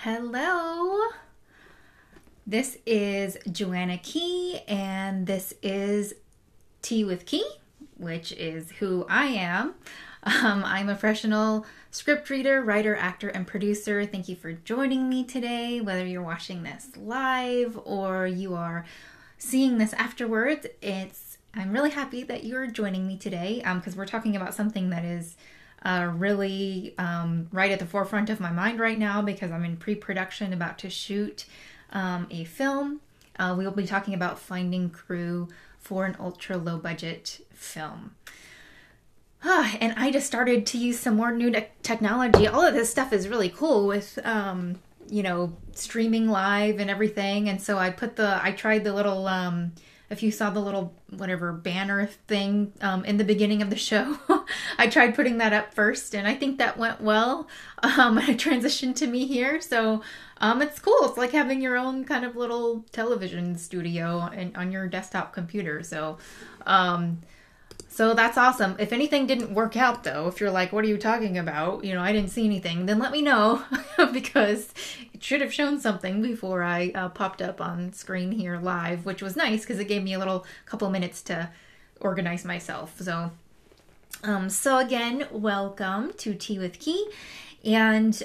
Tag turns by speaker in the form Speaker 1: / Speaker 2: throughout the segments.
Speaker 1: Hello, this is Joanna Key, and this is Tea with Key, which is who I am. I'm a professional script reader, writer, actor, and producer. Thank you for joining me today, whether you're watching this live or you are seeing this afterwards. I'm really happy that you're joining me today because we're talking about something that is really right at the forefront of my mind right now because I'm in pre-production about to shoot a film. We will be talking about finding crew for an ultra low budget film. And I just started to use some more new technology. All of this stuff is really cool with, streaming live and everything. And so I tried the little, if you saw the little whatever banner thing in the beginning of the show, I tried putting that up first, and I think that went well. I transitioned to me here, so it's cool. It's like having your own kind of little television studio on your desktop computer. So that's awesome. If anything didn't work out, though, if you're like, what are you talking about? I didn't see anything, then let me know because it should have shown something before I popped up on screen here live, which was nice because it gave me a couple minutes to organize myself. So again, welcome to Tea with Key. And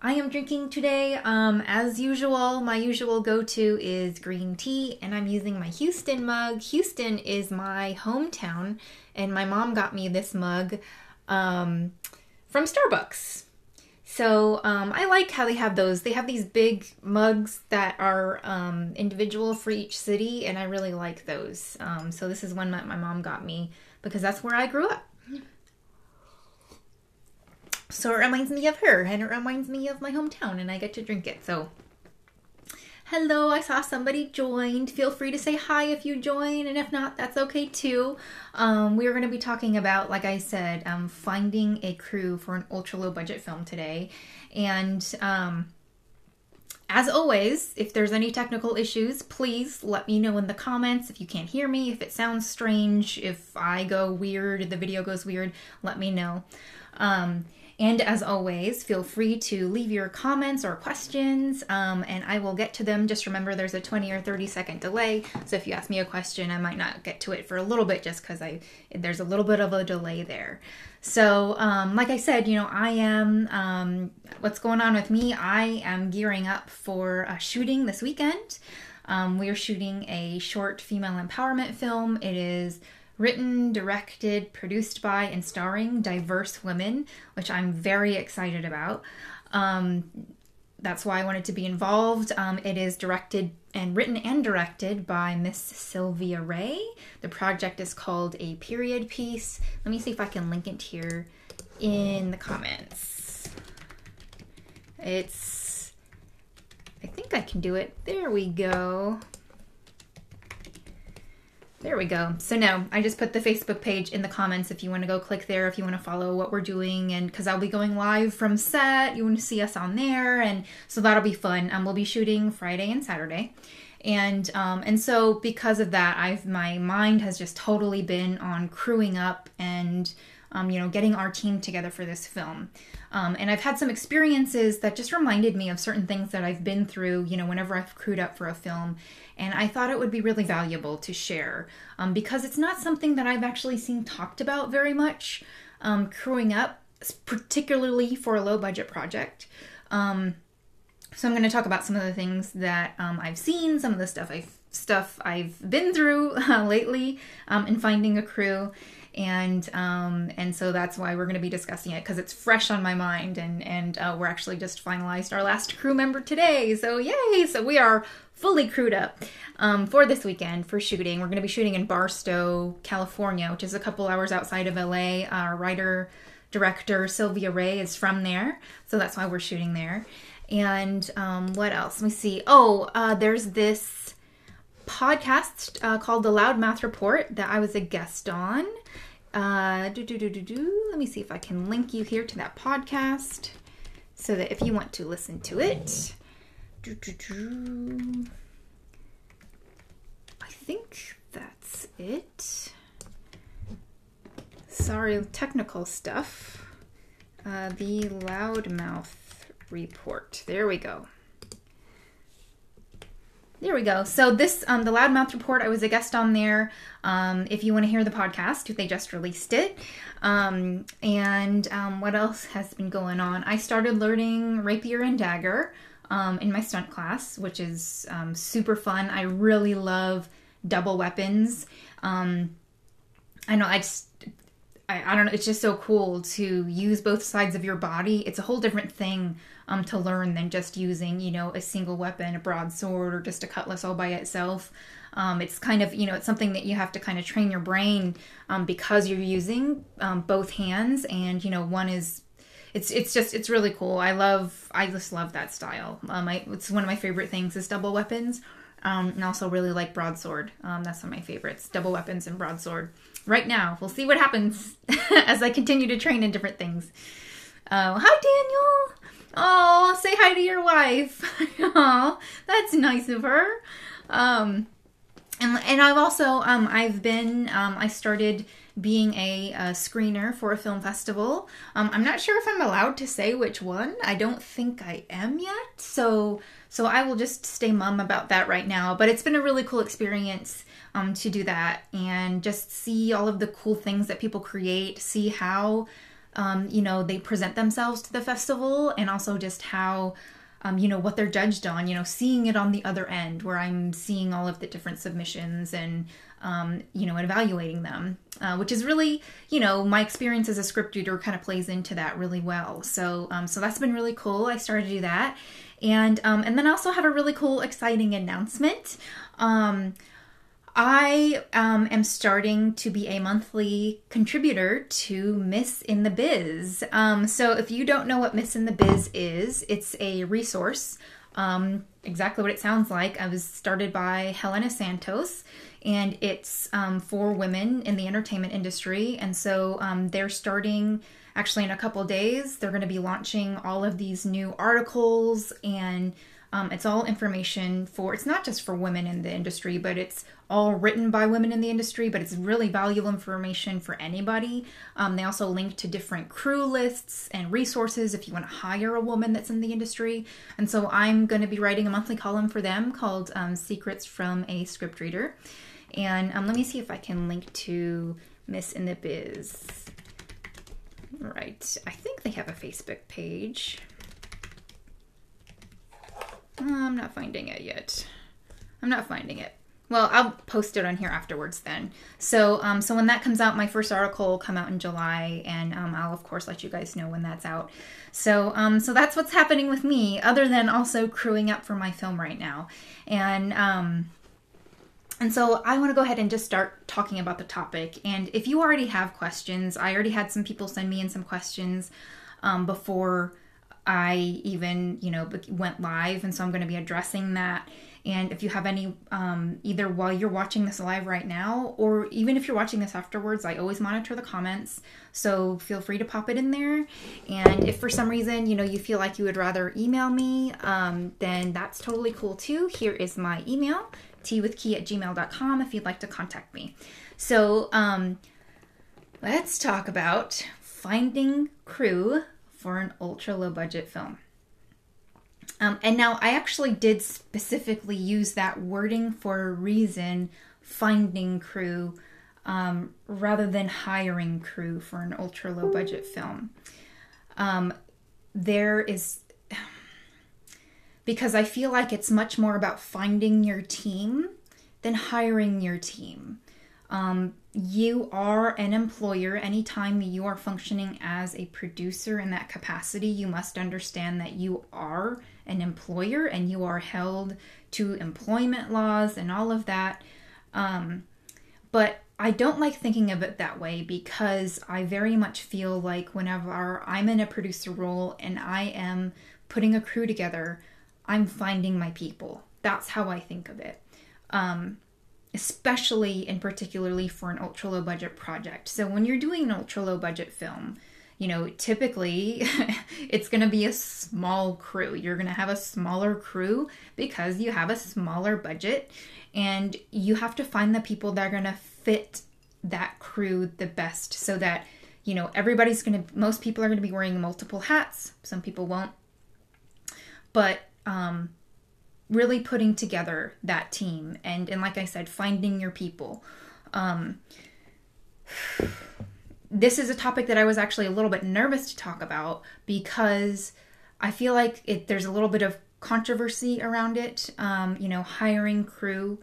Speaker 1: I am drinking today, as usual, my usual go-to is green tea, and I'm using my Houston mug. Houston is my hometown, and my mom got me this mug from Starbucks. So I like how they have those. They have these big mugs that are individual for each city, and I really like those. So this is one that my mom got me because that's where I grew up. So it reminds me of her, and it reminds me of my hometown, and I get to drink it. So, hello, I saw somebody joined. Feel free to say hi if you join, and if not, that's okay too. We're going to be talking about, like I said, finding a crew for an ultra-low budget film today. And as always, if there's any technical issues, please let me know in the comments. If you can't hear me, if it sounds strange, if I go weird, the video goes weird, let me know. And as always, feel free to leave your comments or questions, and I will get to them. Just remember there's a 20 or 30 second delay, so if you ask me a question, I might not get to it for a little bit just because there's a little bit of a delay there. So, like I said, I am, what's going on with me, I am gearing up for shooting this weekend. We are shooting a short female empowerment film. It is written, directed, produced by, and starring diverse women, which I'm very excited about. That's why I wanted to be involved. It is written and directed by Miss Sylvia Ray. The project is called A Period Piece. Let me see if I can link it here in the comments. I think I can do it. There we go. There we go. So no, I just put the Facebook page in the comments if you want to go click there, if you want to follow what we're doing, and because I'll be going live from set, you want to see us on there, and so that'll be fun. We'll be shooting Friday and Saturday, and so because of that, my mind has just totally been on crewing up and getting our team together for this film. And I've had some experiences that just reminded me of certain things that I've been through, whenever I've crewed up for a film. And I thought it would be really valuable to share because it's not something that I've actually seen talked about very much, crewing up, particularly for a low budget project. So I'm going to talk about some of the things that I've seen, some of the stuff I've been through lately in finding a crew. And so that's why we're going to be discussing it because it's fresh on my mind, and we're actually just finalized our last crew member today. So yay! So we are fully crewed up for this weekend for shooting. We're going to be shooting in Barstow, California, which is a couple hours outside of LA. Our writer-director Sylvia Ray is from there, so that's why we're shooting there. And what else? Let me see. There's this podcast called The Loud Math Report that I was a guest on. Let me see if I can link you here to that podcast so that if you want to listen to it. I think that's it. Sorry, technical stuff. The Loudmouth report. There we go. There we go. So this, the Loudmouth Report, I was a guest on there. If you want to hear the podcast, they just released it. What else has been going on? I started learning rapier and dagger in my stunt class, which is super fun. I really love double weapons. I know I don't know, it's just so cool to use both sides of your body. It's a whole different thing to learn than just using, a single weapon, a broadsword, or just a cutlass all by itself. It's kind of, it's something that you have to kind of train your brain because you're using both hands, and, one is, it's really cool. I just love that style. It's one of my favorite things is double weapons. And also really like broadsword. That's one of my favorites, double weapons and broadsword. Right now, we'll see what happens as I continue to train in different things. Hi, Daniel. Oh, say hi to your wife. Oh, that's nice of her. And I've also, I started being a screener for a film festival. I'm not sure if I'm allowed to say which one. I don't think I am yet. So I will just stay mum about that right now. But it's been a really cool experience to do that and just see all of the cool things that people create, see how, they present themselves to the festival, and also just how, what they're judged on, seeing it on the other end where I'm seeing all of the different submissions and, evaluating them, which is really, my experience as a script reader kind of plays into that really well. So that's been really cool. I started to do that. And then I also have a really cool, exciting announcement. I am starting to be a monthly contributor to Miss in the Biz. So if you don't know what Miss in the Biz is, it's a resource, exactly what it sounds like. I was started by Helena Santos, and it's for women in the entertainment industry. And so they're starting, actually in a couple days, they're going to be launching all of these new articles, and it's all information it's not just for women in the industry, but it's all written by women in the industry, but it's really valuable information for anybody. They also link to different crew lists and resources if you want to hire a woman that's in the industry. And so I'm going to be writing a monthly column for them called Secrets from a Script Reader. And let me see if I can link to Miss in the Biz. Right, I think they have a Facebook page. I'm not finding it yet. Well, I'll post it on here afterwards then. So when that comes out, my first article will come out in July, and I'll of course let you guys know when that's out. So that's what's happening with me, other than also crewing up for my film right now. And so I want to go ahead and just start talking about the topic. And if you already have questions, I already had some people send me in some questions before I even, went live. And so I'm going to be addressing that. And if you have any, either while you're watching this live right now, or even if you're watching this afterwards, I always monitor the comments. So feel free to pop it in there. And if for some reason, you feel like you would rather email me, then that's totally cool too. Here is my email, teawithkey@gmail.com, if you'd like to contact me. So let's talk about finding crew for an ultra low budget film. And now I actually did specifically use that wording for a reason, finding crew, rather than hiring crew for an ultra low budget film. Because I feel like it's much more about finding your team than hiring your team. You are an employer. Anytime you are functioning as a producer in that capacity, you must understand that you are an employer and you are held to employment laws and all of that. But I don't like thinking of it that way, because I very much feel like whenever I'm in a producer role and I am putting a crew together, I'm finding my people. That's how I think of it. Especially and particularly for an ultra low budget project. So when you're doing an ultra low budget film, typically it's going to be a small crew. You're going to have a smaller crew because you have a smaller budget, and you have to find the people that are going to fit that crew the best, so that, most people are going to be wearing multiple hats. Some people won't. but really putting together that team and like I said, finding your people. This is a topic that I was actually a little bit nervous to talk about because I feel like there's a little bit of controversy around it. Hiring crew,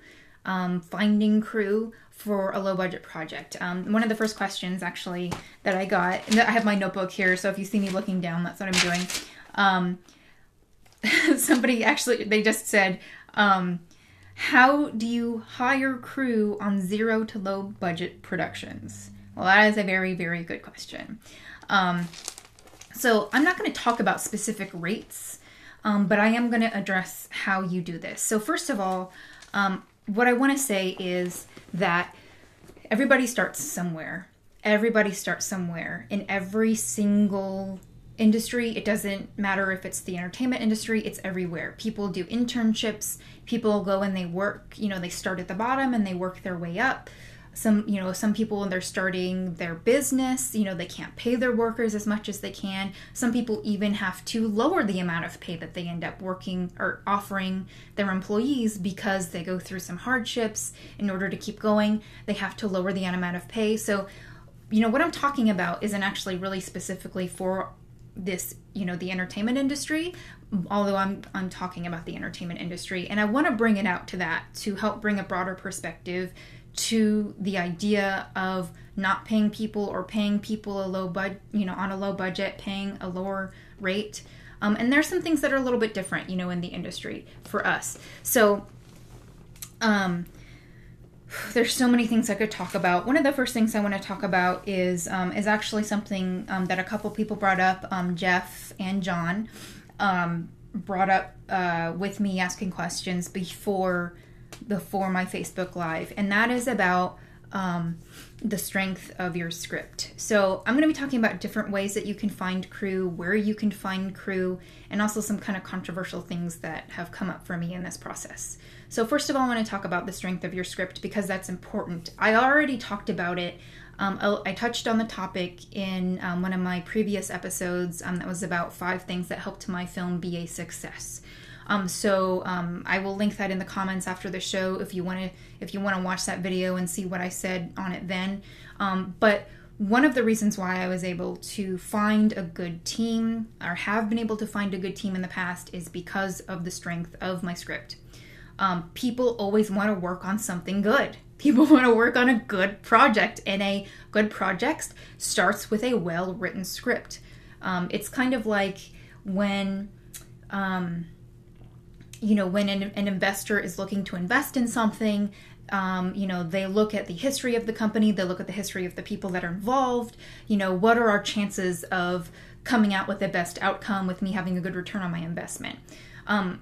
Speaker 1: finding crew for a low budget project. One of the first questions actually that I got, and I have my notebook here, so if you see me looking down, that's what I'm doing. Somebody actually, they just said, how do you hire crew on 0 to low budget productions? Well, that is a very, very good question. So I'm not going to talk about specific rates, but I am going to address how you do this. So first of all, what I want to say is that everybody starts somewhere. Everybody starts somewhere in every single industry. It doesn't matter if it's the entertainment industry, it's everywhere. People do internships, people go and they work, they start at the bottom and they work their way up. Some people, when they're starting their business, they can't pay their workers as much as they can. Some people even have to lower the amount of pay that they end up working or offering their employees because they go through some hardships. In order to keep going, they have to lower the amount of pay. So, what I'm talking about isn't actually really specifically for this, the entertainment industry, although I'm talking about the entertainment industry. And I want to bring it out to that to help bring a broader perspective to the idea of not paying people or paying people on a low budget, paying a lower rate. And there's some things that are a little bit different, in the industry for us. So, there's so many things I could talk about. One of the first things I want to talk about is actually something that a couple people brought up. Jeff and John brought up with me asking questions before my Facebook Live, and that is about the strength of your script. So I'm going to be talking about different ways that you can find crew, where you can find crew, and also some kind of controversial things that have come up for me in this process. So first of all, I want to talk about the strength of your script because that's important. I already talked about it. I touched on the topic in one of my previous episodes that was about 5 things that helped my film be a success. So I will link that in the comments after the show if you want to watch that video and see what I said on it then. But one of the reasons why I was able to find a good team, or have been able to find a good team in the past, is because of the strength of my script. People always want to work on something good. People want to work on a good project, and a good project starts with a well-written script. It's kind of like when when an investor is looking to invest in something, they look at the history of the company, they look at the history of the people that are involved, what are our chances of coming out with the best outcome, with me having a good return on my investment.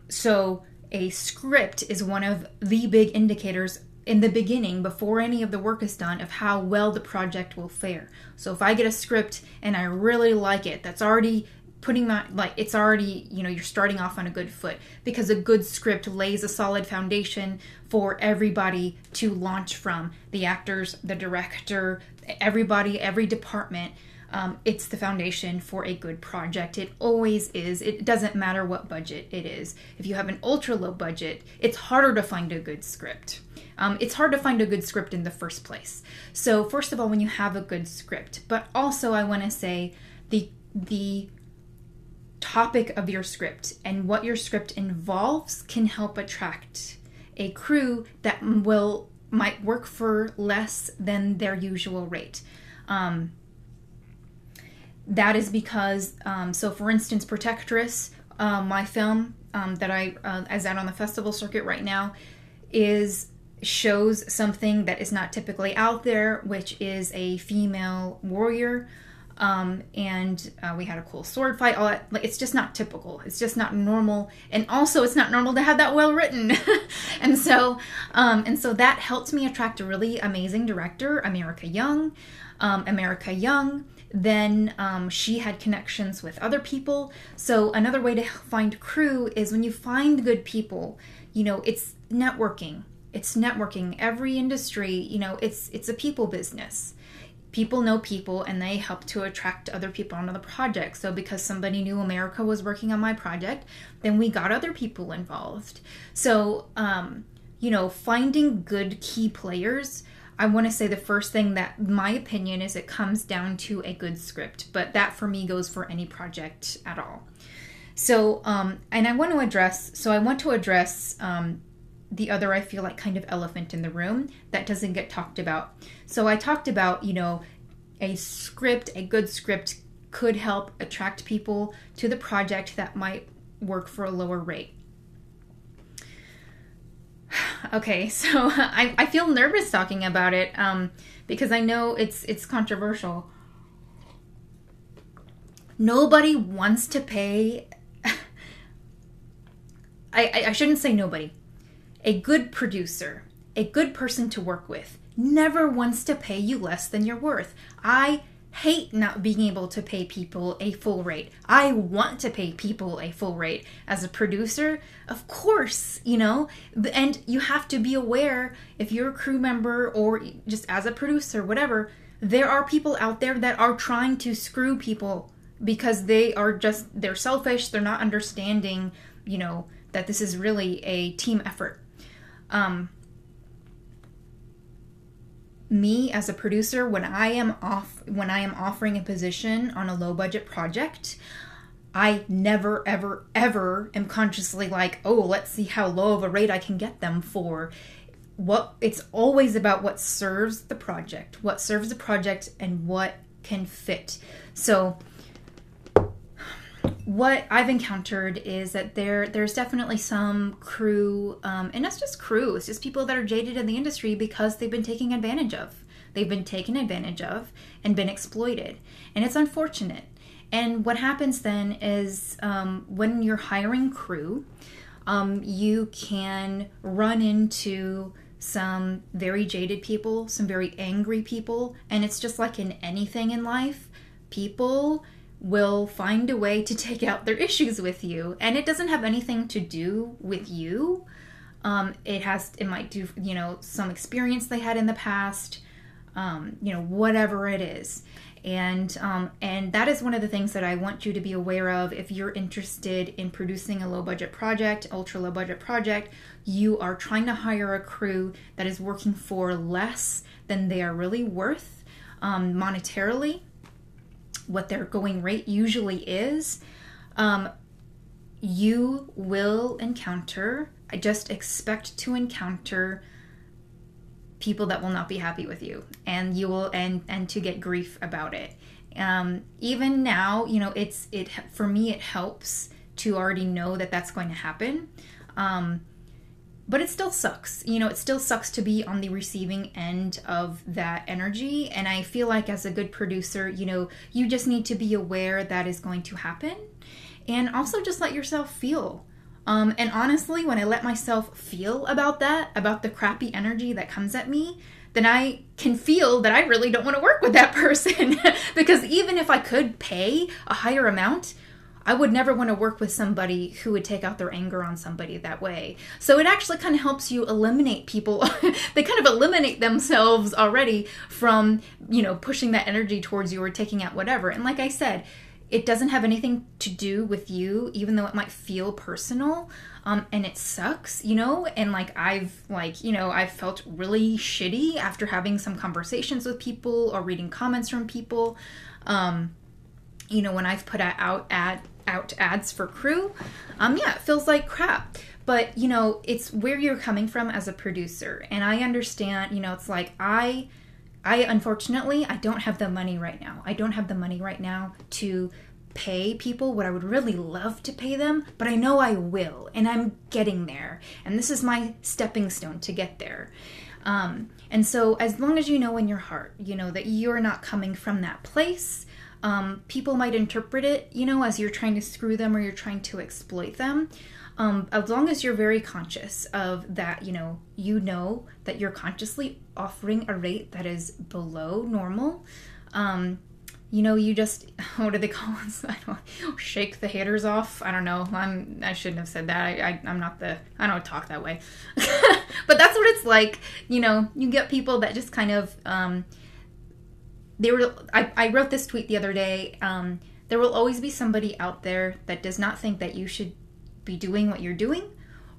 Speaker 1: So a script is one of the big indicators in the beginning, before any of the work is done, of how well the project will fare. So if I get a script and I really like it, that's already it's already, you're starting off on a good foot, because a good script lays a solid foundation for everybody to launch from. The actors, the director, everybody, every department. It's the foundation for a good project. It always is. It doesn't matter what budget it is. If you have an ultra low budget, it's harder to find a good script. It's hard to find a good script in the first place. So first of all, when you have a good script, but also I want to say the topic of your script and what your script involves can help attract a crew that might work for less than their usual rate. That is because, so for instance, Protectress, my film that I is out on the festival circuit right now, shows something that is not typically out there, which is a female warrior. And we had a cool sword fight. All that, it's just not typical. It's just not normal. And also, it's not normal to have that well written. and so that helped me attract a really amazing director, America Young. Then she had connections with other people. So another way to find crew is when you find good people, it's networking. It's networking. Every industry, it's a people business. people know people, and they help to attract other people onto the project. So because somebody knew America was working on my project, then we got other people involved. So, finding good key players, I want to say the first thing that my opinion is it comes down to a good script, but that for me goes for any project at all. So, and I want to address the other, I feel like, kind of elephant in the room that doesn't get talked about. So I talked about, a good script could help attract people to the project that might work for a lower rate. Okay, so I feel nervous talking about it because I know it's controversial. Nobody wants to pay. I shouldn't say nobody. A good producer, a good person to work with, never wants to pay you less than you're worth. I hate not being able to pay people a full rate. I want to pay people a full rate. As a producer, of course, and you have to be aware, if you're a crew member or just as a producer, whatever, there are people out there that are trying to screw people because they're selfish, they're not understanding, that this is really a team effort. Me as a producer, when I am offering a position on a low budget project, I never, ever, ever am consciously like, oh, let's see how low of a rate I can get them for. It's always about what serves the project, and what can fit. So what I've encountered is that there's definitely some crew, and that's just crew. It's just people that are jaded in the industry because they've been taken advantage of. They've been taken advantage of and been exploited. And it's unfortunate. And what happens then is when you're hiring crew, you can run into some very jaded people, some very angry people. And it's just like in anything in life, people will find a way to take out their issues with you, and it doesn't have anything to do with you. It might do, some experience they had in the past, whatever it is. And that is one of the things that I want you to be aware of. If you're interested in producing a ultra low budget project, you are trying to hire a crew that is working for less than they are really worth, monetarily, what their going rate usually is, you will encounter, I just expect to encounter people that will not be happy with you, and you will, and to get grief about it. Even now, for me, it helps to already know that that's going to happen. But it still sucks. It still sucks to be on the receiving end of that energy. And I feel like as a good producer, you just need to be aware that is going to happen. And also just let yourself feel. And honestly, when I let myself feel about that, about the crappy energy that comes at me, then I can feel that I really don't want to work with that person. Because even if I could pay a higher amount, I would never want to work with somebody who would take out their anger on somebody that way. So it actually kind of helps you eliminate people. They kind of eliminate themselves already from, pushing that energy towards you or taking out whatever. And like I said, it doesn't have anything to do with you, even though it might feel personal. And it sucks, and I've felt really shitty after having some conversations with people or reading comments from people. When I've put out ads for crew, it feels like crap. But, it's where you're coming from as a producer. And I understand, it's like I unfortunately, I don't have the money right now. I don't have the money right now to pay people what I would really love to pay them, but I know I will, and I'm getting there. And this is my stepping stone to get there. And so as long as you know in your heart, that you're not coming from that place, people might interpret it, as you're trying to screw them or you're trying to exploit them. As long as you're very conscious of that, that you're consciously offering a rate that is below normal. You just, what do they call it? I don't shake the haters off. I don't know. I shouldn't have said that. I don't talk that way. But that's what it's like. You get people that just kind of, I wrote this tweet the other day. There will always be somebody out there that does not think that you should be doing what you're doing,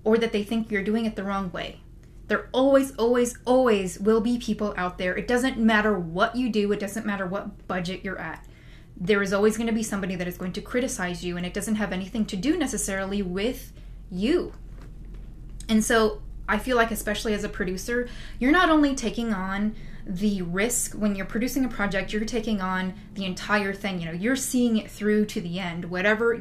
Speaker 1: or that they think you're doing it the wrong way. There always, always, always will be people out there. It doesn't matter what you do. It doesn't matter what budget you're at. There is always going to be somebody that is going to criticize you, and it doesn't have anything to do necessarily with you. And so I feel like, especially as a producer, you're not only taking on the risk when you're producing a project, you're taking on the entire thing. You're seeing it through to the end, whatever,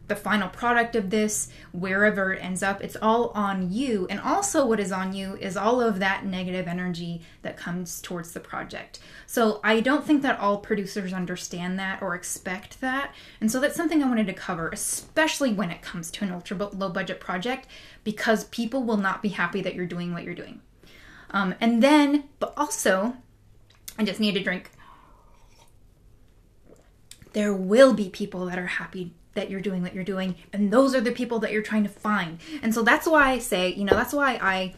Speaker 1: the final product of this, wherever it ends up, it's all on you. And also what is on you is all of that negative energy that comes towards the project. So I don't think that all producers understand that or expect that. And so that's something I wanted to cover, especially when it comes to an ultra low budget project, because people will not be happy that you're doing what you're doing. But also, I just need a drink. There will be people that are happy that you're doing what you're doing, and those are the people that you're trying to find. And so that's why I say, that's why I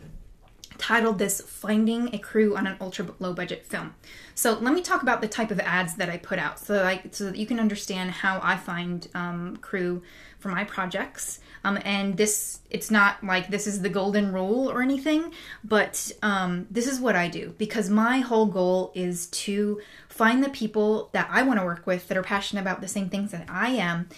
Speaker 1: titled this Finding a Crew on an Ultra Low Budget Film. So let me talk about the type of ads that I put out so that you can understand how I find crew for my projects. And it's not like this is the golden rule or anything, but this is what I do, because my whole goal is to find the people that I want to work with that are passionate about the same things that I am.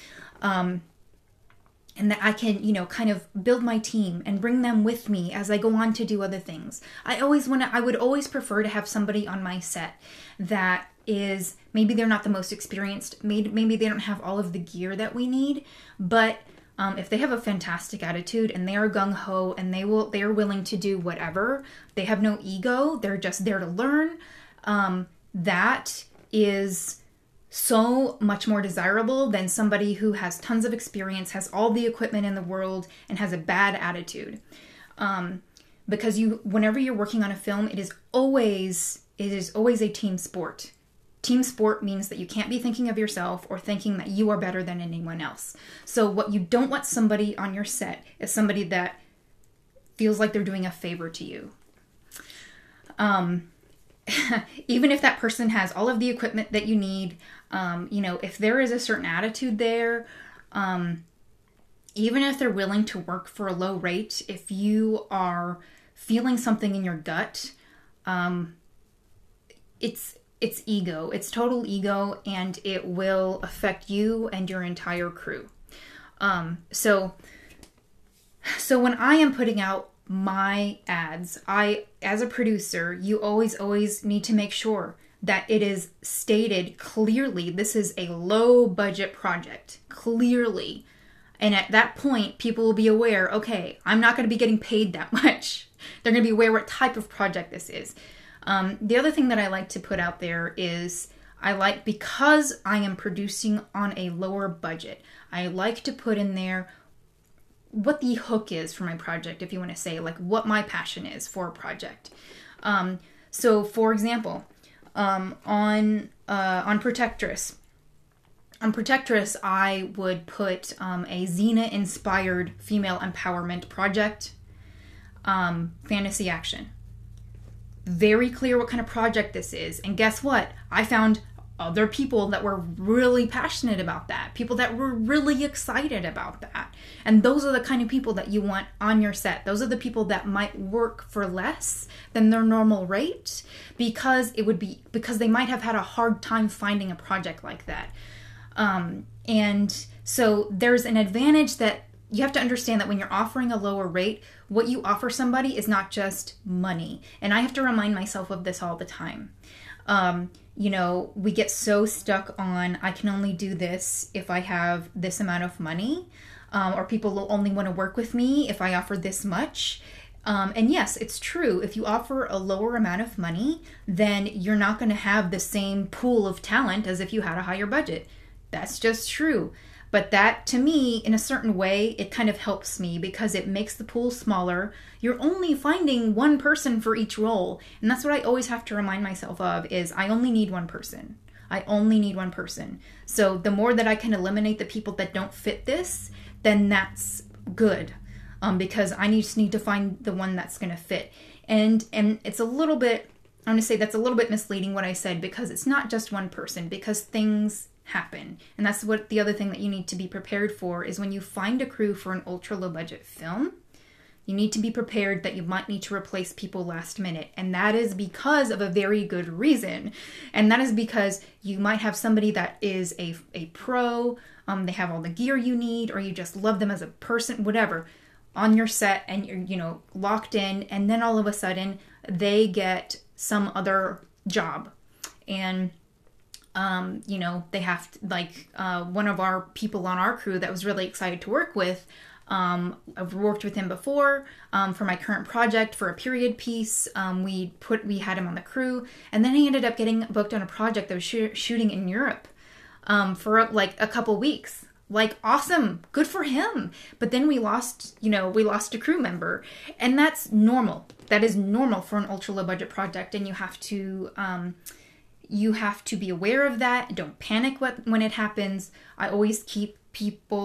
Speaker 1: And that I can, kind of build my team and bring them with me as I go on to do other things. I would always prefer to have somebody on my set that is, maybe they're not the most experienced, maybe they don't have all of the gear that we need, but if they have a fantastic attitude and they are gung-ho and they are willing to do whatever, they have no ego, they're just there to learn, that is so much more desirable than somebody who has tons of experience, has all the equipment in the world, and has a bad attitude. Because whenever you're working on a film, it is always a team sport. Team sport means that you can't be thinking of yourself or thinking that you are better than anyone else. So what you don't want somebody on your set is somebody that feels like they're doing a favor to you. Even if that person has all of the equipment that you need, if there is a certain attitude there, even if they're willing to work for a low rate, if you are feeling something in your gut, it's ego. It's total ego, and it will affect you and your entire crew. So when I am putting out my ads, as a producer, you always need to make sure that it is stated clearly, this is a low budget project, clearly. And at that point, people will be aware, okay, I'm not going to be getting paid that much. They're going to be aware what type of project this is. The other thing that I like to put out there is, because I am producing on a lower budget, I like to put in there what the hook is for my project, if you want to say, like, what my passion is for a project. So for example, on Protectress. On Protectress, I would put a Xena-inspired female empowerment project, fantasy action. Very clear what kind of project this is. And guess what? I found other people that were really passionate about that. People that were really excited about that. And those are the kind of people that you want on your set. Those are the people that might work for less than their normal rate because they might have had a hard time finding a project like that. And so there's an advantage that you have to understand, that when you're offering a lower rate, what you offer somebody is not just money. And I have to remind myself of this all the time. We get so stuck on, I can only do this if I have this amount of money, or people will only want to work with me if I offer this much. And yes, it's true. If you offer a lower amount of money, then you're not going to have the same pool of talent as if you had a higher budget. That's just true. But that, to me, in a certain way, it kind of helps me because it makes the pool smaller. You're only finding one person for each role. And that's what I always have to remind myself of, is I only need one person. I only need one person. So the more that I can eliminate the people that don't fit this, then that's good. Because I just need to find the one that's going to fit. And it's a little bit I'm going to say that's a little bit misleading what I said, because it's not just one person, because things happen. And that's what the other thing that you need to be prepared for is when you find a crew for an ultra low budget film, you need to be prepared that you might need to replace people last minute. And that is because of a very good reason. And that is because you might have somebody that is a pro, they have all the gear you need, or you just love them as a person, whatever, on your set, and you're, locked in, and then all of a sudden they get some other job. And they have to, like, one of our people on our crew that was really excited to work with, I've worked with him before for my current project for a period piece. We had him on the crew, and then he ended up getting booked on a project that was shooting in Europe for like a couple weeks. Like, awesome, good for him. But then we lost a crew member, and that's normal. That is normal for an ultra low budget project, and you have to be aware of that. Don't panic when it happens. I always keep a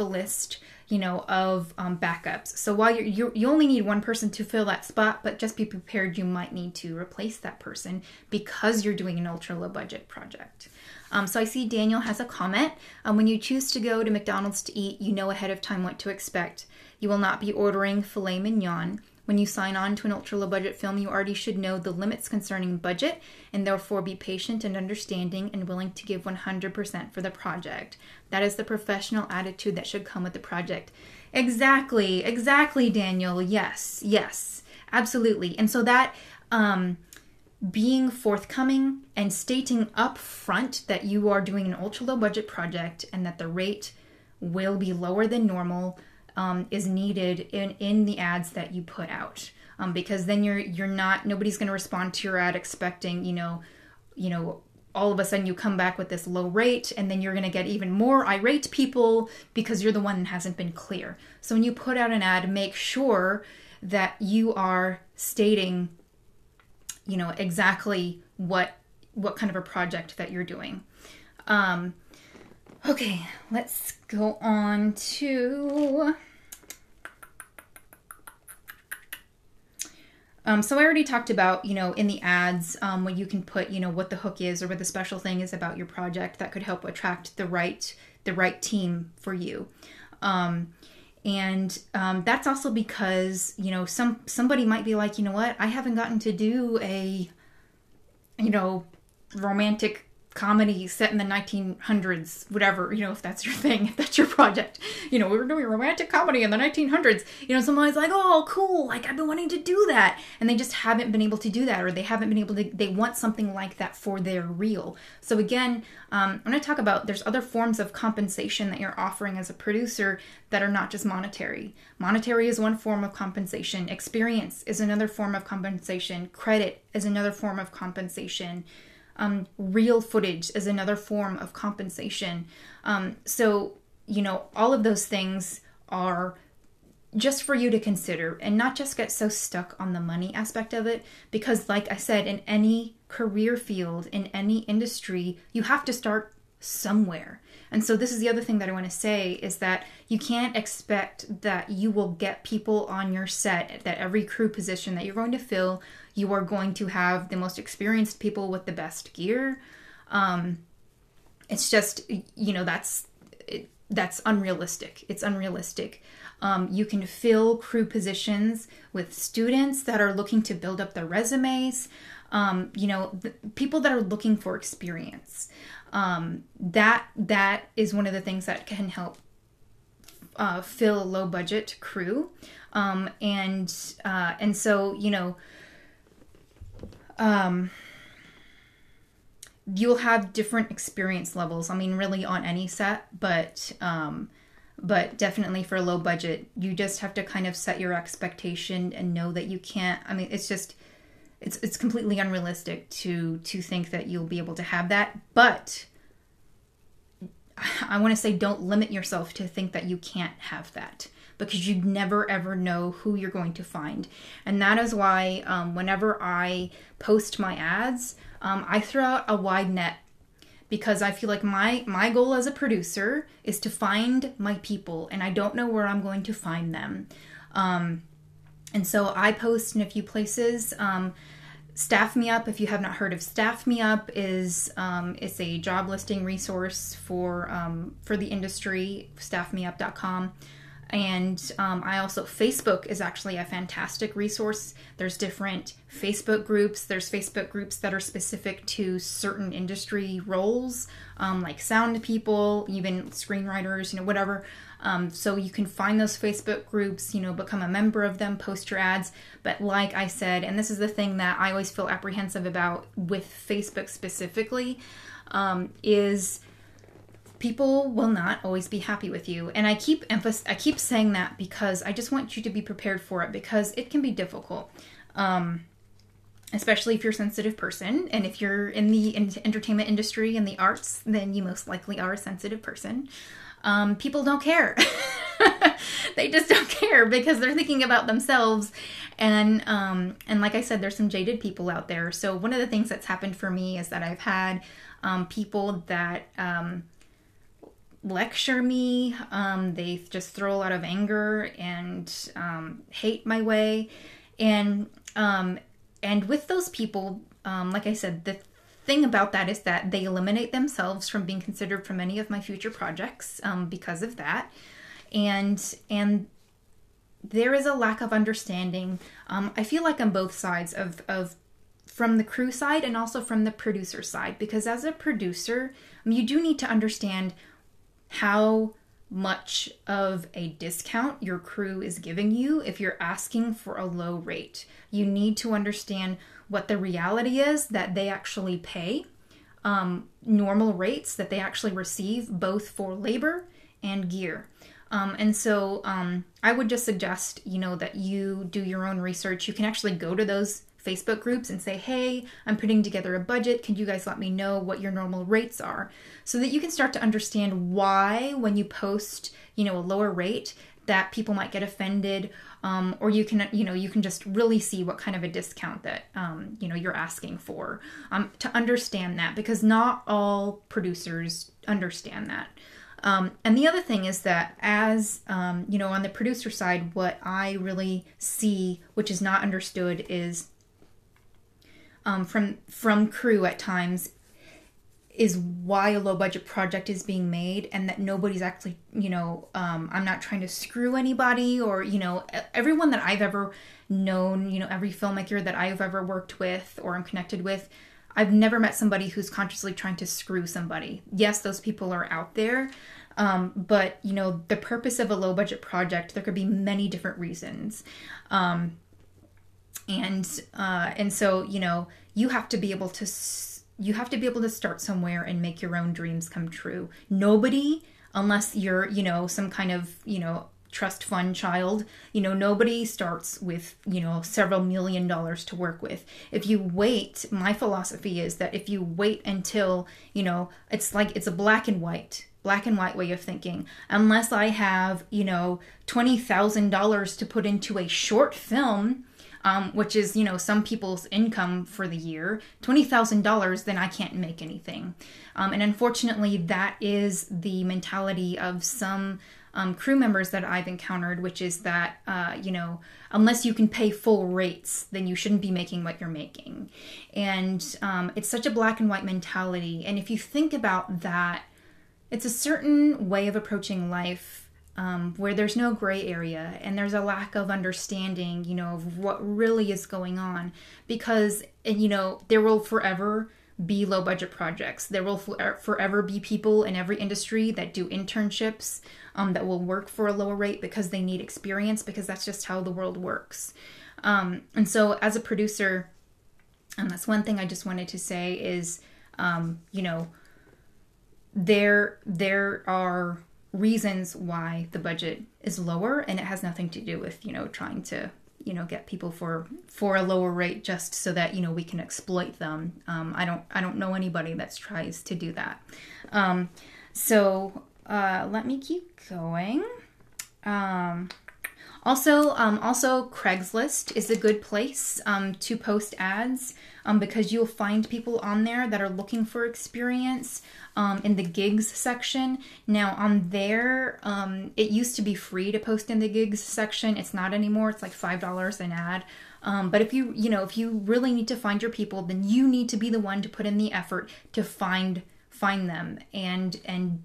Speaker 1: list, of backups. So while you only need one person to fill that spot, but just be prepared, you might need to replace that person because you're doing an ultra low budget project. So I see Daniel has a comment. When you choose to go to McDonald's to eat, you know ahead of time what to expect. You will not be ordering filet mignon. When you sign on to an ultra low budget film, you already should know the limits concerning budget, and therefore be patient and understanding and willing to give 100% for the project. That is the professional attitude that should come with the project. Exactly, Daniel. Yes, absolutely. And so that being forthcoming and stating up front that you are doing an ultra low budget project and that the rate will be lower than normal is needed in the ads that you put out, because then nobody's going to respond to your ad expecting all of a sudden you come back with this low rate, and then you're going to get even more irate people because you're the one that hasn't been clear. So when you put out an ad, make sure that you are stating exactly what kind of a project that you're doing. Okay, let's go on to... So I already talked about, in the ads, when you can put, what the hook is or what the special thing is about your project that could help attract the right team for you. And that's also because, somebody might be like, what, I haven't gotten to do a, romantic comedy set in the 1900s, whatever, if that's your thing, if that's your project, we were doing a romantic comedy in the 1900s, somebody's like, oh, cool, like, I've been wanting to do that, and they just haven't been able to do that, or they haven't been able to, they want something like that for their reel. So again, I'm going to talk about, there's other forms of compensation that you're offering as a producer that are not just monetary. Monetary is one form of compensation. Experience is another form of compensation. Credit is another form of compensation. Real footage is another form of compensation. So, all of those things are just for you to consider and not just get so stuck on the money aspect of it. Because like I said, in any career field, in any industry, you have to start somewhere. And so this is the other thing that I want to say is that you can't expect that you will get people on your set, that every crew position that you're going to fill, you are going to have the most experienced people with the best gear. It's just, that's unrealistic. It's unrealistic. You can fill crew positions with students that are looking to build up their resumes, the people that are looking for experience. That is one of the things that can help fill a low budget crew. And so, you'll have different experience levels. I mean, really on any set, but definitely for a low budget, you just have to kind of set your expectation and know that you can't, I mean, it's completely unrealistic to think that you'll be able to have that. But I want to say, don't limit yourself to think that you can't have that, because you never ever know who you're going to find. And that is why whenever I post my ads, I throw out a wide net, because I feel like my goal as a producer is to find my people, and I don't know where I'm going to find them. And so I post in a few places. Staff Me Up, if you have not heard of Staff Me Up, is it's a job listing resource for the industry. Staffmeup.com. And I also, Facebook is actually a fantastic resource. There's different Facebook groups. There's Facebook groups that are specific to certain industry roles, like sound people, even screenwriters, whatever. So you can find those Facebook groups, become a member of them, post your ads. But like I said, and this is the thing that I always feel apprehensive about with Facebook specifically, is people will not always be happy with you. And I keep saying that because I just want you to be prepared for it, because it can be difficult. Especially if you're a sensitive person, and if you're in the entertainment industry and the arts, then you most likely are a sensitive person. People don't care. They just don't care because they're thinking about themselves. And like I said, there's some jaded people out there. So one of the things that's happened for me is that I've had people that lecture me. They just throw a lot of anger and hate my way. And with those people, like I said, the thing about that is that they eliminate themselves from being considered for many of my future projects because of that. And there is a lack of understanding. I feel like on both sides of from the crew side and also from the producer side, because as a producer, you do need to understand how much of a discount your crew is giving you if you're asking for a low rate. You need to understand what the reality is that they actually pay, normal rates that they actually receive both for labor and gear. And so I would just suggest, that you do your own research. You can actually go to those Facebook groups and say, hey, I'm putting together a budget. Can you guys let me know what your normal rates are? So that you can start to understand why when you post, a lower rate that people might get offended, or you can just really see what kind of a discount that, you're asking for, to understand that, because not all producers understand that. And the other thing is that as, on the producer side, what I really see, which is not understood, is from crew at times, is why a low budget project is being made, and that nobody's actually, I'm not trying to screw anybody, or, everyone that I've ever known, every filmmaker that I've ever worked with or I'm connected with, I've never met somebody who's consciously trying to screw somebody. Yes, those people are out there. But, the purpose of a low budget project, there could be many different reasons. And so, you have to be able to start somewhere and make your own dreams come true. Nobody, unless you're, some kind of, trust fund child, nobody starts with, several $1 million to work with. If you wait, my philosophy is that if you wait until, it's a black and white way of thinking. Unless I have, $20,000 to put into a short film, which is, some people's income for the year, $20,000, then I can't make anything. And unfortunately, that is the mentality of some crew members that I've encountered, which is that, unless you can pay full rates, then you shouldn't be making what you're making. And it's such a black and white mentality. And if you think about that, it's a certain way of approaching life where there's no gray area and there's a lack of understanding, of what really is going on. Because, there will forever be low budget projects. There will forever be people in every industry that do internships that will work for a lower rate because they need experience, because that's just how the world works. And so as a producer, that's one thing I just wanted to say is, there are reasons why the budget is lower, and it has nothing to do with, trying to, get people for a lower rate just so that, we can exploit them. I don't know anybody that tries to do that. So let me keep going. Also, Craigslist is a good place to post ads because you'll find people on there that are looking for experience in the gigs section. Now, on there, it used to be free to post in the gigs section. It's not anymore. It's like $5 an ad. But if you really need to find your people, then you need to be the one to put in the effort to find them and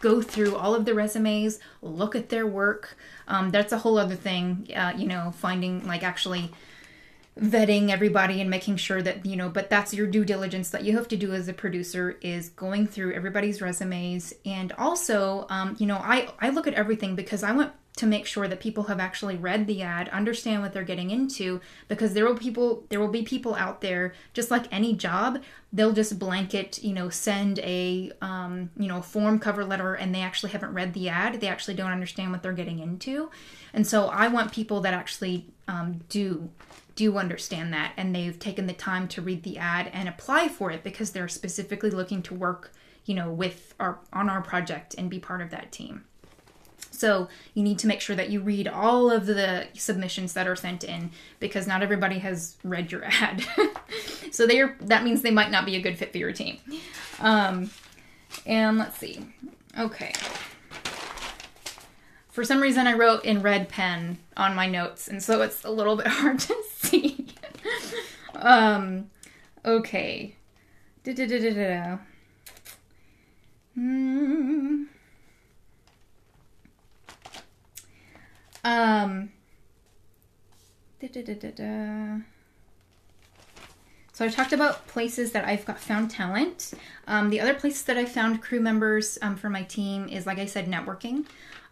Speaker 1: go through all of the resumes, look at their work. That's a whole other thing, finding, like, actually vetting everybody and making sure that, but that's your due diligence that you have to do as a producer, is going through everybody's resumes. And also, I look at everything because I want to make sure that people have actually read the ad, understand what they're getting into, because there will be people out there, just like any job, they'll just blanket, send a, form cover letter, and they actually haven't read the ad. They actually don't understand what they're getting into. And so I want people that actually do understand that, and they've taken the time to read the ad and apply for it because they're specifically looking to work, on our project and be part of that team. So you need to make sure that you read all of the submissions that are sent in, because not everybody has read your ad. So that means they might not be a good fit for your team. And let's see. Okay. For some reason, I wrote in red pen on my notes, and so it's a little bit hard to see. Okay. So I talked about places that I've found talent. The other places that I found crew members for my team is, like I said, networking.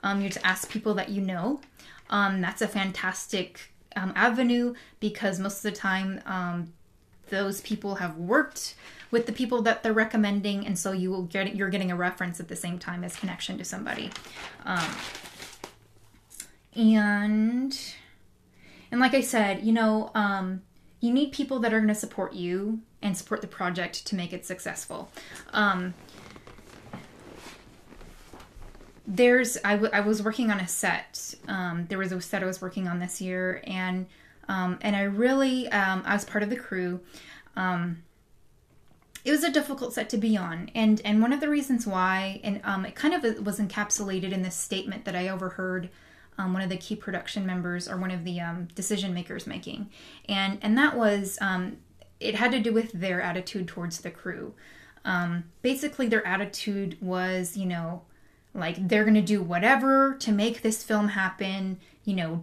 Speaker 1: You just ask people that you know. That's a fantastic avenue, because most of the time those people have worked with the people that they're recommending, and so you're getting a reference at the same time as connection to somebody. And like I said, you need people that are going to support you and support the project to make it successful. I was working on a set. There was a set I was working on this year, and I really, I was part of the crew. It was a difficult set to be on, and one of the reasons why, and it kind of was encapsulated in this statement that I overheard one of the key production members, or one of the decision makers, making, and that was it had to do with their attitude towards the crew. Basically, their attitude was, like, they're going to do whatever to make this film happen,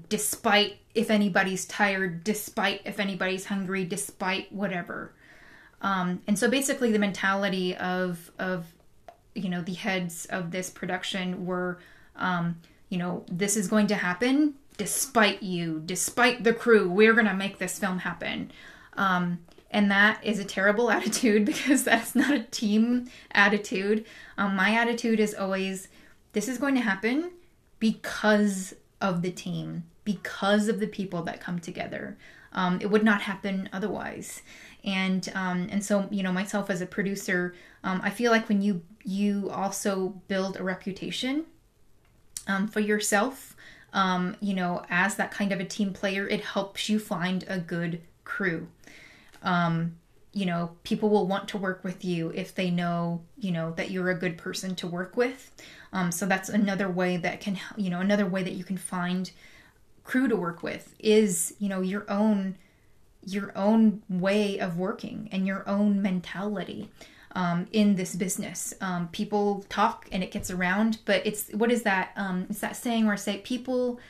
Speaker 1: despite if anybody's tired, despite if anybody's hungry, despite whatever. And so basically the mentality of the heads of this production were, this is going to happen despite you, despite the crew. We're going to make this film happen. And that is a terrible attitude, because that's not a team attitude. My attitude is always, this is going to happen because of the team, because of the people that come together. It would not happen otherwise. And so, myself as a producer, I feel like when you also build a reputation for yourself, as that kind of a team player, it helps you find a good crew. People will want to work with you if they know, that you're a good person to work with. So that's another way that another way that you can find crew to work with is, your own way of working and your own mentality. In this business, people talk and it gets around, but it's that saying where I say people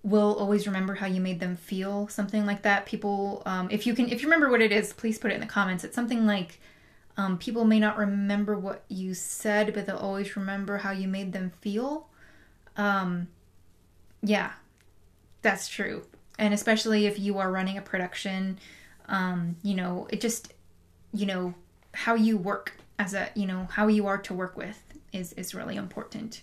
Speaker 1: will always remember how you made them feel, something like that. People, if you remember what it is, please put it in the comments. It's something like, people may not remember what you said, but they'll always remember how you made them feel. Yeah, that's true. And especially if you are running a production, it just, how you work as how you are to work with is really important.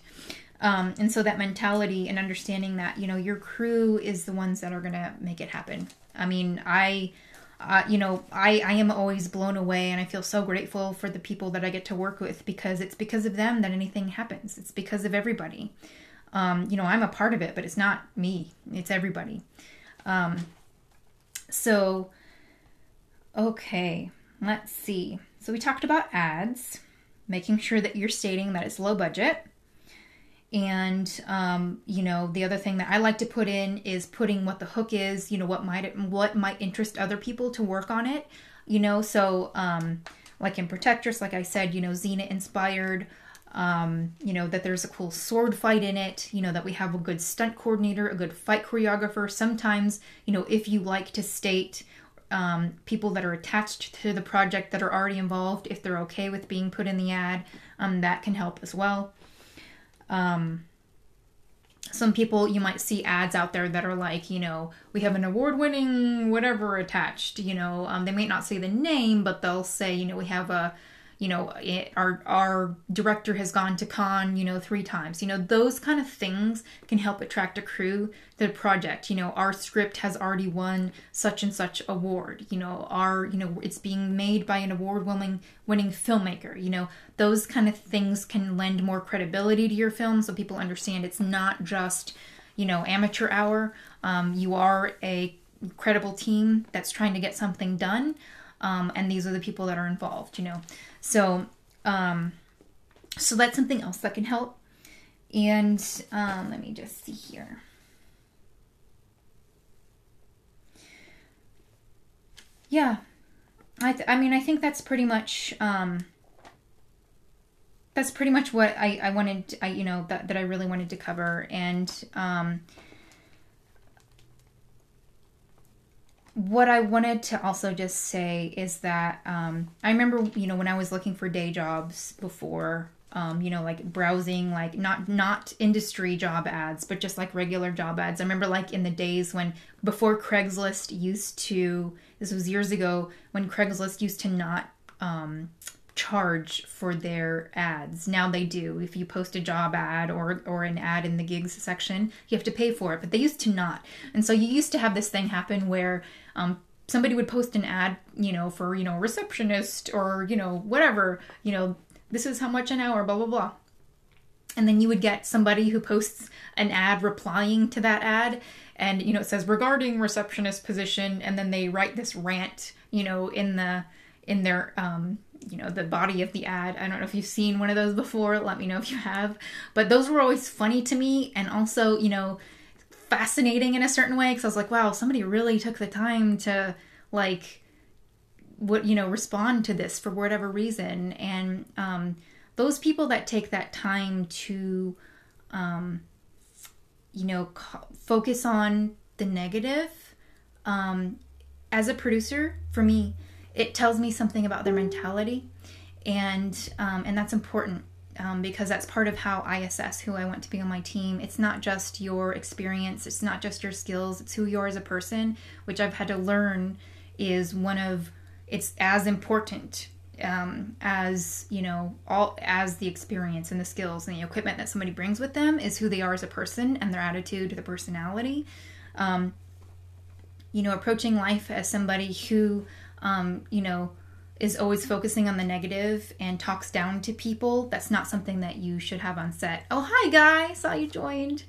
Speaker 1: And so that mentality and understanding that, your crew is the ones that are going to make it happen. I mean, I am always blown away, and I feel so grateful for the people that I get to work with, because it's because of them that anything happens. It's because of everybody. I'm a part of it, but it's not me. It's everybody. So, okay, let's see. So we talked about ads, making sure that you're stating that it's low budget. And, the other thing that I like to put in is putting what the hook is, what might interest other people to work on it, so, like in Protectress, like I said, Xena inspired, that there's a cool sword fight in it, that we have a good stunt coordinator, a good fight choreographer. Sometimes, if you like to state people that are attached to the project that are already involved, if they're okay with being put in the ad, that can help as well. Some people, you might see ads out there that are like, we have an award-winning whatever attached, they may not say the name, but they'll say, we have our director has gone to Cannes, 3 times. Those kind of things can help attract a crew to the project. Our script has already won such and such award. It's being made by an award-winning filmmaker. Those kind of things can lend more credibility to your film, so people understand it's not just, amateur hour. You are a credible team that's trying to get something done. And these are the people that are involved, So, so that's something else that can help. And let me just see here. Yeah, I think that's pretty much what I wanted. That I really wanted to cover. And what I wanted to also just say is that I remember, when I was looking for day jobs before, like browsing, like not industry job ads, but just like regular job ads. I remember like in the days before Craigslist this was years ago, when Craigslist used to not charge for their ads. Now they do. If you post a job ad or an ad in the gigs section, you have to pay for it, but they used to not. And so you used to have this thing happen where somebody would post an ad, for, receptionist or, whatever, this is how much an hour, blah, blah, blah. And then you would get somebody who posts an ad replying to that ad, and, it says regarding receptionist position, and then they write this rant, in their the body of the ad. I don't know if you've seen one of those before. Let me know if you have. But those were always funny to me, and also, fascinating in a certain way, because I was like, wow, somebody really took the time to respond to this for whatever reason. And those people that take that time to focus on the negative, as a producer, for me, it tells me something about their mentality, and that's important. Because that's part of how I assess who I want to be on my team. It's not just your experience, it's not just your skills, it's who you are as a person, which I've had to learn is it's as important as the experience and the skills and the equipment that somebody brings with them is who they are as a person and their attitude, their personality. Approaching life as somebody who, is always focusing on the negative and talks down to people, that's not something that you should have on set. Oh, hi, Guy. Saw you joined.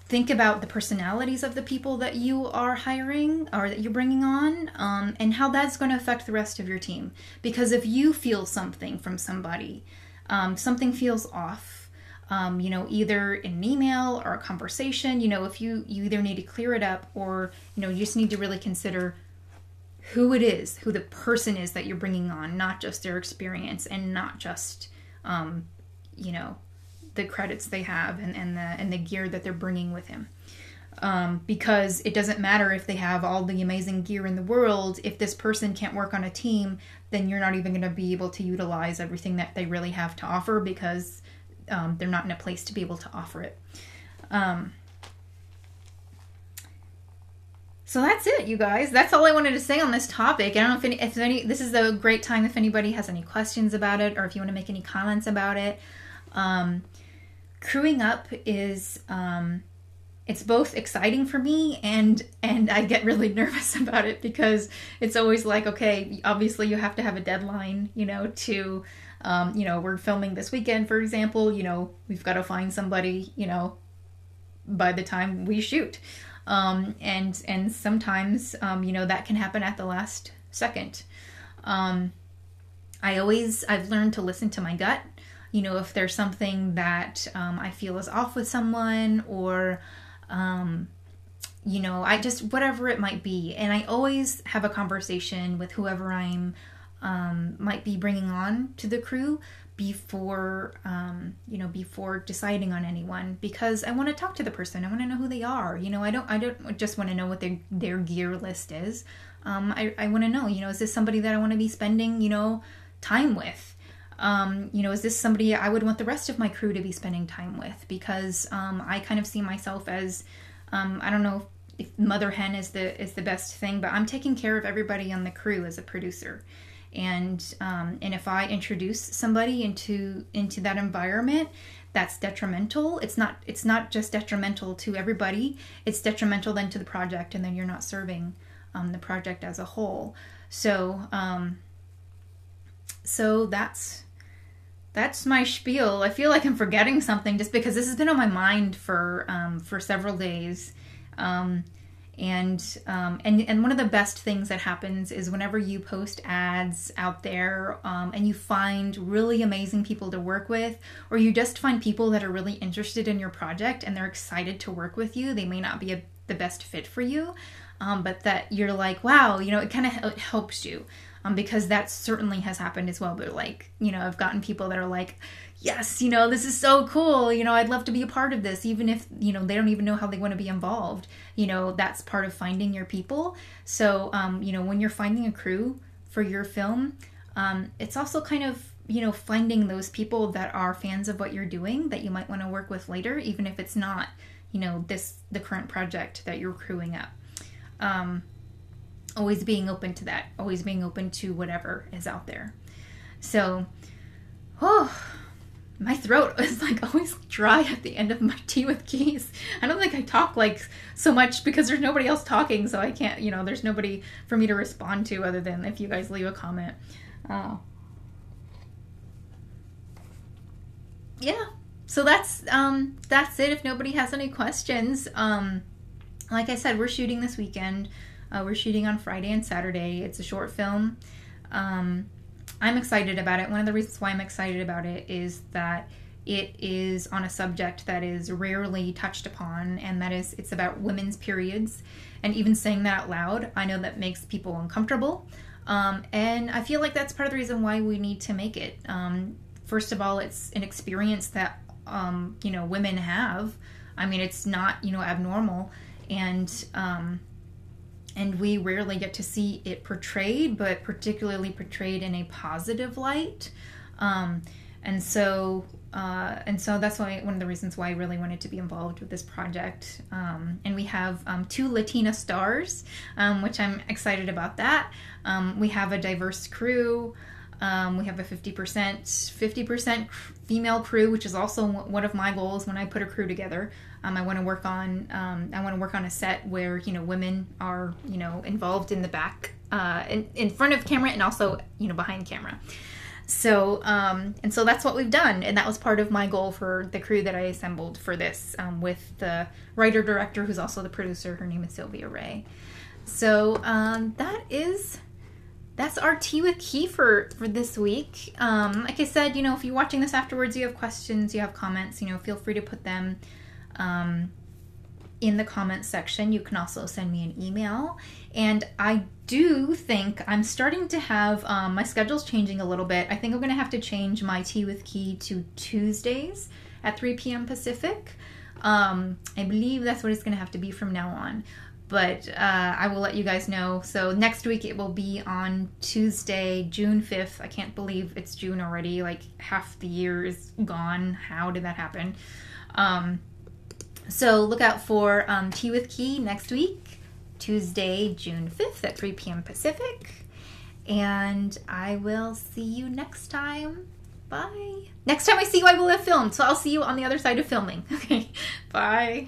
Speaker 1: Think about the personalities of the people that you are hiring or that you're bringing on, and how that's going to affect the rest of your team. Because if you feel something from somebody, something feels off, either in an email or a conversation, if you either need to clear it up or, you just need to really consider who the person is that you're bringing on, not just their experience and not just, the credits they have and the gear that they're bringing with him. Because it doesn't matter if they have all the amazing gear in the world. If this person can't work on a team, then you're not even going to be able to utilize everything that they really have to offer, because they're not in a place to be able to offer it. So that's it, you guys. That's all I wanted to say on this topic. I don't know if this is a great time if anybody has any questions about it, or if you want to make any comments about it. Crewing up is, it's both exciting for me and I get really nervous about it, because it's always like, okay, obviously you have to have a deadline, to We're filming this weekend, for example, we've got to find somebody, by the time we shoot. And sometimes, that can happen at the last second. I've learned to listen to my gut. If there's something that I feel is off with someone, or whatever it might be. And I always have a conversation with whoever I'm might be bringing on to the crew before deciding on anyone, because I want to talk to the person. I want to know who they are. I don't just want to know what their gear list is. I want to know, is this somebody that I want to be spending, time with? Is this somebody I would want the rest of my crew to be spending time with? Because I kind of see myself as, I don't know if mother hen is the best thing, but I'm taking care of everybody on the crew as a producer. And if I introduce somebody into that environment, that's detrimental. It's not just detrimental to everybody. It's detrimental then to the project, and then you're not serving the project as a whole. So that's my spiel. I feel like I'm forgetting something just because this has been on my mind for several days. And one of the best things that happens is whenever you post ads out there, and you find really amazing people to work with, or you just find people that are really interested in your project and they're excited to work with you. They may not be the best fit for you, but that you're like, wow, it kind of it helps you. Because that certainly has happened as well. But I've gotten people that are like, yes, this is so cool. I'd love to be a part of this, even if, they don't even know how they want to be involved. That's part of finding your people. So, when you're finding a crew for your film, it's also kind of, finding those people that are fans of what you're doing that you might want to work with later, even if it's not, the current project that you're crewing up. Always being open to that, always being open to whatever is out there. So, my throat is always dry at the end of my Tea with Keys. I don't think I talk so much because there's nobody else talking, so I can't, there's nobody for me to respond to other than if you guys leave a comment. Yeah, so that's it. If nobody has any questions, like I said, we're shooting this weekend. We're shooting on Friday and Saturday. It's a short film. I'm excited about it. One of the reasons why I'm excited about it is that it is on a subject that is rarely touched upon, and that is it's about women's periods. And even saying that out loud, I know that makes people uncomfortable. And I feel like that's part of the reason why we need to make it. First of all, it's an experience that, women have. I mean, it's not, abnormal. And we rarely get to see it portrayed, but particularly portrayed in a positive light. And so that's why one of the reasons why I really wanted to be involved with this project. And we have 2 Latina stars, which I'm excited about that. We have a diverse crew. We have a 50% female crew, which is also one of my goals when I put a crew together. I want to work on a set where women are involved in the back, in front of camera, and also behind camera. So and so that's what we've done, and that was part of my goal for the crew that I assembled for this, with the writer director who's also the producer. Her name is Sylvia Ray. So that's our Tea with Key for this week. Like I said, if you're watching this afterwards, you have questions, you have comments, feel free to put them in the comments section. You can also send me an email. And I do think I'm starting to have, my schedule's changing a little bit. I think I'm going to have to change my Tea with Key to Tuesdays at 3 p.m. Pacific. I believe that's what it's going to have to be from now on. But I will let you guys know. So next week it will be on Tuesday, June 5th. I can't believe it's June already. Half the year is gone. How did that happen? So look out for Tea with Key next week, Tuesday, June 5th at 3 p.m. Pacific. And I will see you next time. Bye. Next time I see you, I will have filmed. So I'll see you on the other side of filming. Okay, bye.